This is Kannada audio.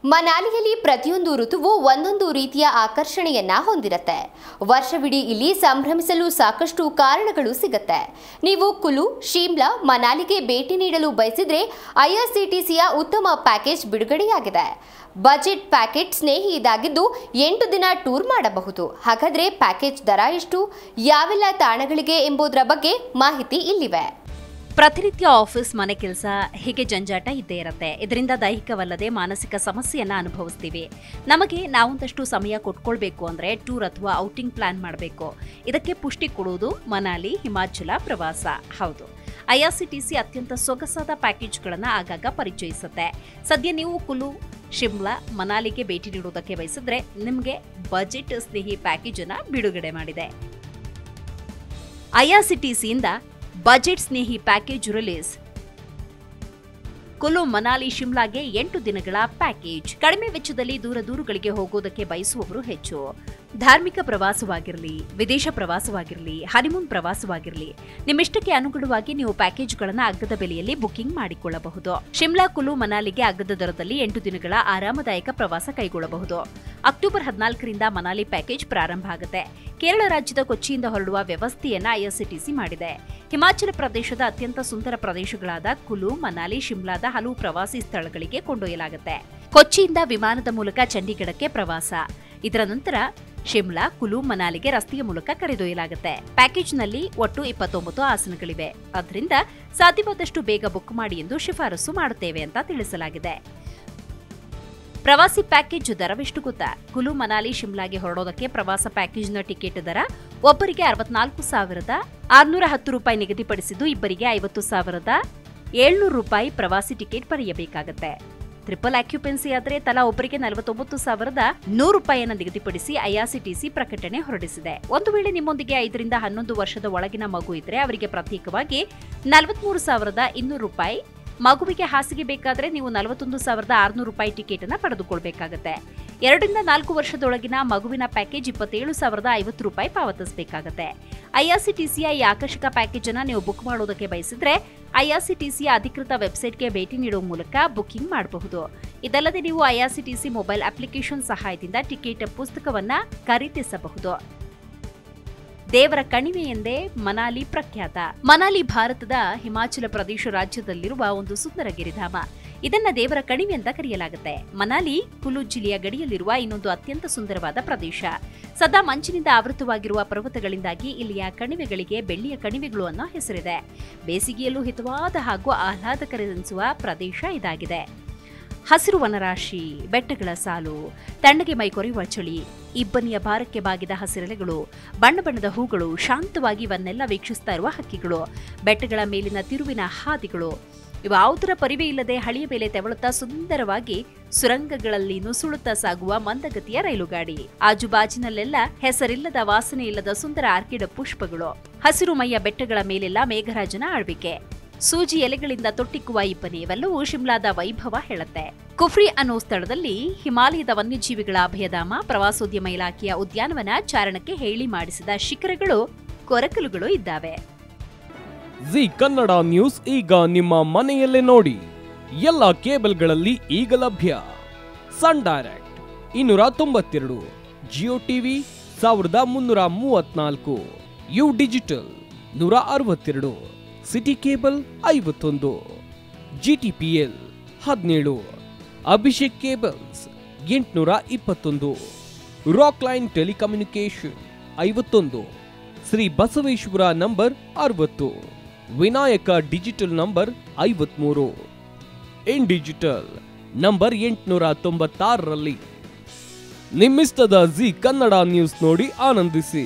ಮನಾಲಿಯಲ್ಲಿ ಪ್ರತಿಯೊಂದು ಋತುವು ಒಂದೊಂದು ರೀತಿಯ ಆಕರ್ಷಣೆಯನ್ನ ಹೊಂದಿರುತ್ತೆ. ವರ್ಷವಿಡೀ ಇಲ್ಲಿ ಸಂಭ್ರಮಿಸಲು ಸಾಕಷ್ಟು ಕಾರಣಗಳು ಸಿಗುತ್ತೆ. ನೀವು ಕುಲು, ಶಿಮ್ಲಾ, ಮನಾಲಿಗೆ ಭೇಟಿ ನೀಡಲು ಬಯಸಿದ್ರೆ ಐಆರ್ಸಿಟಿಸಿಯ ಉತ್ತಮ ಪ್ಯಾಕೇಜ್ ಬಿಡುಗಡೆಯಾಗಿದೆ. ಬಜೆಟ್ ಪ್ಯಾಕೇಜ್ ಸ್ನೇಹಿ ಇದಾಗಿದ್ದು 8 ದಿನ ಟೂರ್ ಮಾಡಬಹುದು. ಹಾಗಾದ್ರೆ ಪ್ಯಾಕೇಜ್ ದರ ಎಷ್ಟು, ಯಾವೆಲ್ಲ ತಾಣಗಳಿಗೆ ಎಂಬುದರ ಬಗ್ಗೆ ಮಾಹಿತಿ ಇಲ್ಲಿವೆ. ಪ್ರತಿನಿತ್ಯ ಆಫೀಸ್, ಮನೆ ಕೆಲಸ ಹೀಗೆ ಜಂಜಾಟ ಇದ್ದೇ ಇರುತ್ತೆ. ಇದರಿಂದ ದೈಹಿಕವಲ್ಲದೆ ಮಾನಸಿಕ ಸಮಸ್ಯೆಯನ್ನ ಅನುಭವಿಸ್ತೀವಿ. ನಮಗೆ ನಾವೊಂದಷ್ಟು ಸಮಯ ಕೊಟ್ಕೊಳ್ಬೇಕು ಅಂದ್ರೆ ಟೂರ್ ಅಥವಾ ಔಟಿಂಗ್ ಪ್ಲಾನ್ ಮಾಡಬೇಕು. ಇದಕ್ಕೆ ಪುಷ್ಟಿ ಕೊಡುವುದು ಮನಾಲಿ, ಹಿಮಾಚಲ ಪ್ರವಾಸ. ಹೌದು, ಐಆರ್ಸಿಟಿಸಿ ಅತ್ಯಂತ ಸೊಗಸಾದ ಪ್ಯಾಕೇಜ್ಗಳನ್ನು ಆಗಾಗ ಪರಿಚಯಿಸುತ್ತೆ. ಸದ್ಯ ನೀವು ಕುಲು, ಶಿಮ್ಲಾ, ಮನಾಲಿಗೆ ಭೇಟಿ ನೀಡುವುದಕ್ಕೆ ಬಯಸಿದ್ರೆ ನಿಮಗೆ ಬಜೆಟ್ ಸ್ನೇಹಿ ಪ್ಯಾಕೇಜ್ ಅನ್ನ ಬಿಡುಗಡೆ ಮಾಡಿದೆ. ಐಆರ್ಸಿಟಿಸಿಯಿಂದ ಬಜೆಟ್ ಸ್ನೇಹಿ ಪ್ಯಾಕೇಜ್ ರಿಲೀಸ್. ಕುಲು, ಮನಾಲಿ, ಶಿಮ್ಲಾಗೆ 8 ದಿನಗಳ ಪ್ಯಾಕೇಜ್. ಕಡಿಮೆ ವೆಚ್ಚದಲ್ಲಿ ದೂರಗಳಿಗೆ ಹೋಗೋದಕ್ಕೆ ಬಯಸುವವರು ಹೆಚ್ಚು. ಧಾರ್ಮಿಕ ಪ್ರವಾಸವಾಗಿರಲಿ, ವಿದೇಶ ಪ್ರವಾಸವಾಗಿರಲಿ, ಹನಿಮೂನ್ ಪ್ರವಾಸವಾಗಿರಲಿ, ನಿಮ್ಮಿಷ್ಟಕ್ಕೆ ಅನುಗುಣವಾಗಿ ನೀವು ಪ್ಯಾಕೇಜ್ಗಳನ್ನು ಅಗ್ಗದ ಬೆಲೆಯಲ್ಲಿ ಬುಕಿಂಗ್ ಮಾಡಿಕೊಳ್ಳಬಹುದು. ಶಿಮ್ಲಾ, ಕುಲು, ಮನಾಲಿಗೆ ಅಗ್ಗದ ದರದಲ್ಲಿ 8 ದಿನಗಳ ಆರಾಮದಾಯಕ ಪ್ರವಾಸ ಕೈಗೊಳ್ಳಬಹುದು. ಅಕ್ಟೋಬರ್ 14ರಿಂದ ಮನಾಲಿ ಪ್ಯಾಕೇಜ್ ಪ್ರಾರಂಭ ಆಗುತ್ತೆ. ಕೇರಳ ರಾಜ್ಯದ ಕೊಚ್ಚಿಯಿಂದ ಹೊರಡುವ ವ್ಯವಸ್ಥೆಯನ್ನ ಐಆರ್ಸಿಟಿಸಿ ಮಾಡಿದೆ. ಹಿಮಾಚಲ ಪ್ರದೇಶದ ಅತ್ಯಂತ ಸುಂದರ ಪ್ರದೇಶಗಳಾದ ಕುಲು, ಮನಾಲಿ, ಶಿಮ್ಲಾದ ಹಲವು ಪ್ರವಾಸಿ ಸ್ಥಳಗಳಿಗೆ ಕೊಂಡೊಯ್ಯಲಾಗುತ್ತೆ. ಕೊಚ್ಚಿಯಿಂದ ವಿಮಾನದ ಮೂಲಕ ಚಂಡೀಗಢಕ್ಕೆ ಪ್ರವಾಸ. ಇದರ ನಂತರ ಶಿಮ್ಲಾ, ಕುಲು, ಮನಾಲಿಗೆ ರಸ್ತೆಯ ಮೂಲಕ ಕರೆದೊಯ್ಯಲಾಗುತ್ತೆ. ಪ್ಯಾಕೇಜ್ನಲ್ಲಿ ಒಟ್ಟು 29 ಆಸನಗಳಿವೆ. ಆದ್ದರಿಂದ ಸಾಧ್ಯವಾದಷ್ಟು ಬೇಗ ಬುಕ್ ಮಾಡಿ ಎಂದು ಶಿಫಾರಸು ಮಾಡುತ್ತೇವೆ ಅಂತ ತಿಳಿಸಲಾಗಿದೆ. ಪ್ರವಾಸಿ ಪ್ಯಾಕೇಜ್ ದರವೆಷ್ಟು ಗೊತ್ತಾ? ಕುಲು, ಮನಾಲಿ, ಶಿಮ್ಲಾಗೆ ಹೊರಡೋದಕ್ಕೆ ಪ್ರವಾಸ ಪ್ಯಾಕೇಜ್ನ ಟಿಕೆಟ್ ದರ ಒಬ್ಬರಿಗೆ 64,610 ರೂಪಾಯಿ ನಿಗದಿಪಡಿಸಿದ್ದು, ಇಬ್ಬರಿಗೆ 50,700 ರೂಪಾಯಿ ಪ್ರವಾಸಿ ಟಿಕೆಟ್ ಪಡೆಯಬೇಕಾಗುತ್ತೆ. ಟ್ರಿಪಲ್ ಆಕ್ಯುಪೆನ್ಸಿ ಆದರೆ ತಲಾ ಒಬ್ಬರಿಗೆ 49,100 ರೂಪಾಯಿಯನ್ನು ನಿಗದಿಪಡಿಸಿ ಐಆರ್ಸಿಟಿಸಿ ಪ್ರಕಟಣೆ ಹೊರಡಿಸಿದೆ. ಒಂದು ವೇಳೆ ನಿಮ್ಮೊಂದಿಗೆ 5 ರಿಂದ 11 ವರ್ಷದ ಒಳಗಿನ ಮಗು ಇದ್ರೆ ಅವರಿಗೆ ಪ್ರತ್ಯೇಕವಾಗಿ 43,200 ರೂಪಾಯಿ, ಮಗುವಿಗೆ ಹಾಸಿಗೆ ಬೇಕಾದ್ರೆ ನೀವು 41,600 ರೂಪಾಯಿ ಟಿಕೆಟ್ ಅನ್ನು ಪಡೆದುಕೊಳ್ಬೇಕಾಗತ್ತೆ. 2 ರಿಂದ 4 ವರ್ಷದೊಳಗಿನ ಮಗುವಿನ ಪ್ಯಾಕೇಜ್ 27,050 ರೂಪಾಯಿ ಪಾವತಿಸಬೇಕಾಗತ್ತೆ. ಐಆರ್ಸಿಟಿಸಿಯ ಈ ಆಕರ್ಷಕ ಪ್ಯಾಕೇಜ್ ಅನ್ನು ನೀವು ಬುಕ್ ಮಾಡೋದಕ್ಕೆ ಬಯಸಿದ್ರೆ ಐಆರ್ಸಿಟಿಸಿಯ ಅಧಿಕೃತ ವೆಬ್ಸೈಟ್ಗೆ ಭೇಟಿ ನೀಡುವ ಮೂಲಕ ಬುಕಿಂಗ್ ಮಾಡಬಹುದು. ಇದಲ್ಲದೆ ನೀವು ಐಆರ್ಸಿಟಿಸಿ ಮೊಬೈಲ್ ಅಪ್ಲಿಕೇಶನ್ ಸಹಾಯದಿಂದ ಟಿಕೆಟ್ ಪುಸ್ತಕವನ್ನ ಖರೀದಿಸಬಹುದು. ದೇವರ ಕಣಿವೆ ಎಂದೇ ಮನಾಲಿ ಪ್ರಖ್ಯಾತ. ಮನಾಲಿ ಭಾರತದ ಹಿಮಾಚಲ ಪ್ರದೇಶ ರಾಜ್ಯದಲ್ಲಿರುವ ಒಂದು ಸುಂದರ ಗಿರಿಧಾಮ. ಇದನ್ನ ದೇವರ ಕಣಿವೆ ಅಂತ ಕರೆಯಲಾಗುತ್ತೆ. ಮನಾಲಿ ಕುಲು ಜಿಲ್ಲೆಯ ಗಡಿಯಲ್ಲಿರುವ ಇನ್ನೊಂದು ಅತ್ಯಂತ ಸುಂದರವಾದ ಪ್ರದೇಶ. ಸದಾ ಮಂಚಿನಿಂದ ಆವೃತವಾಗಿರುವ ಪರ್ವತಗಳಿಂದಾಗಿ ಇಲ್ಲಿಯ ಕಣಿವೆಗಳಿಗೆ ಬೆಳ್ಳಿಯ ಕಣಿವೆಗಳು ಅನ್ನೋ ಹೆಸರಿದೆ. ಬೇಸಿಗೆಯಲ್ಲೂ ಹಿತವಾದ ಹಾಗೂ ಆಹ್ಲಾದಕರೆನಿಸುವ ಪ್ರದೇಶ ಇದಾಗಿದೆ. ಹಸಿರು ವನರಾಶಿ, ಬೆಟ್ಟಗಳ ಸಾಲು, ತಣ್ಣಗೆ ಮೈ ಕೊರೆಯುವ ಚಳಿ, ಇಬ್ಬನಿಯ ಭಾರಕ್ಕೆ ಬಾಗಿದ ಹಸಿರೆಲೆಗಳು, ಬಣ್ಣ ಬಣ್ಣದ ಹೂಗಳು, ಶಾಂತವಾಗಿ ಇವನ್ನೆಲ್ಲ ವೀಕ್ಷಿಸ್ತಾ ಇರುವ ಹಕ್ಕಿಗಳು, ಬೆಟ್ಟಗಳ ಮೇಲಿನ ತಿರುವಿನ ಹಾದಿಗಳು, ಇವಾವುದರ ಪರಿವೇ ಇಲ್ಲದೆ ಹಳಿಯ ಮೇಲೆ ತೆವಳುತ್ತಾ ಸುಂದರವಾಗಿ ಸುರಂಗಗಳಲ್ಲಿ ನುಸುಳುತ್ತಾ ಸಾಗುವ ಮಂದಗತಿಯ ರೈಲುಗಾಡಿ, ಆಜುಬಾಜಿನಲ್ಲೆಲ್ಲ ಹೆಸರಿಲ್ಲದ ವಾಸನೆ ಇಲ್ಲದ ಸುಂದರ ಆರ್ಕಿಡ್ ಪುಷ್ಪಗಳು, ಹಸಿರು ಮೈಯ ಬೆಟ್ಟಗಳ ಮೇಲೆಲ್ಲ ಮೇಘರಾಜನ ಆಳ್ವಿಕೆ, ಸೂಜಿ ಎಲೆಗಳಿಂದ ತೊಟ್ಟಿಕ್ಕುವ ಇಬ್ಬನಿ, ಇವೆಲ್ಲವೂ ಶಿಮ್ಲಾದ ವೈಭವ ಹೇಳುತ್ತೆ. ಕುಫ್ರಿ ಅನ್ನೋ ಸ್ಥಳದಲ್ಲಿ ಹಿಮಾಲಯದ ವನ್ಯಜೀವಿಗಳ ಅಭಯಧಾಮ, ಪ್ರವಾಸೋದ್ಯಮ ಇಲಾಖೆಯ ಉದ್ಯಾನವನ, ಚಾರಣಕ್ಕೆ ಹೇಳಿ ಮಾಡಿಸಿದ ಶಿಖರಗಳು, ಕೊರಕಲುಗಳು ಇದ್ದಾವೆ. ಜಿ ಕನ್ನಡ ನ್ಯೂಸ್ ಈಗ ನಿಮ್ಮ ಮನೆಯಲ್ಲೇ ನೋಡಿ. ಎಲ್ಲ ಕೇಬಲ್ಗಳಲ್ಲಿ ಈಗ ಲಭ್ಯ. Sun Direct 292, Jio TV 1334, U digital 162, City cable 51, GTPL 17, Abhishek cables 821, Rockline telecommunication 51, Shri Basaveshwara number 60, Vinayaka digital number 53, in digital number 896ರಲ್ಲಿ. ನಿಮ್ಮಿಸ್ತದ ಜಿ ಕನ್ನಡ ನ್ಯೂಸ್ ನೋಡಿ ಆನಂದಿಸಿ.